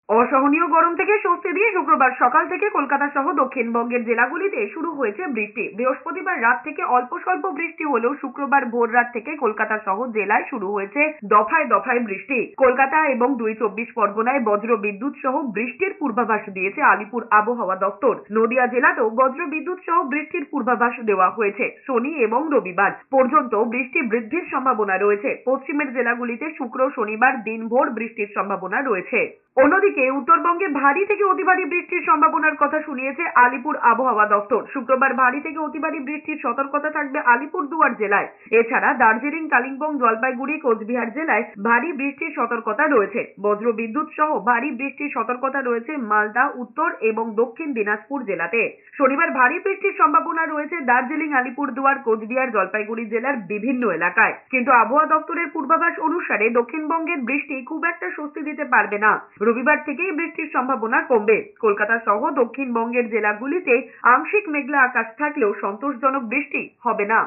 অসহনীয় গরম থেকে স্বস্তি দিয়ে শুক্রবার সকাল থেকে কলকাতা সহ দক্ষিণবঙ্গের জেলাগুলিতে শুরু হয়েছে বৃষ্টি। বৃহস্পতিবার রাত থেকে অল্প স্বল্প বৃষ্টি হলেও শুক্রবার ভোর রাত থেকে কলকাতা সহ জেলায় শুরু হয়েছে দফায় দফায় বৃষ্টি। কলকাতা এবং ২ পরগনায় বজ্র বিদ্যুৎ সহ বৃষ্টির পূর্বাভাস দিয়েছে আলিপুর আবহাওয়া দপ্তর। নদিয়া জেলাতেও বজ্র বিদ্যুৎ সহ বৃষ্টির পূর্বাভাস দেওয়া হয়েছে। শনি এবং রবিবার পর্যন্ত বৃষ্টি বৃদ্ধির সম্ভাবনা রয়েছে। পশ্চিমের জেলাগুলিতে শুক্র শনিবার দিনভর বৃষ্টির সম্ভাবনা রয়েছে। অন্যদিকে উত্তরবঙ্গে ভারী থেকে অতি ভারী বৃষ্টির সম্ভাবনার কথা শুনিয়েছে আলিপুর আবহাওয়া দপ্তর। শুক্রবার ভারী থেকে অতি ভারী বৃষ্টির সতর্কতা থাকবে আলিপুরদুয়ার জেলায়। এছাড়া দার্জিলিং, কালিম্পং, জলপাইগুড়ি, কোচবিহার জেলায় ভারী বৃষ্টির সতর্কতা রয়েছে। বজ্র বিদ্যুৎ সহ ভারী বৃষ্টির সতর্কতা রয়েছে মালদা, উত্তর এবং দক্ষিণ দিনাজপুর জেলাতে। শনিবার ভারী বৃষ্টির সম্ভাবনা রয়েছে দার্জিলিং, আলিপুরদুয়ার, কোচবিহার, জলপাইগুড়ি জেলার বিভিন্ন এলাকায়। কিন্তু আবহাওয়া দপ্তরের পূর্বাভাস অনুসারে দক্ষিণবঙ্গের বৃষ্টি খুব একটা স্বস্তি দিতে পারবে না। রবিবার থেকেই বৃষ্টির সম্ভাবনা কমবে। কলকাতা সহ দক্ষিণবঙ্গের জেলাগুলিতে আংশিক মেঘলা আকাশ থাকলেও সন্তোষজনক বৃষ্টি হবে না।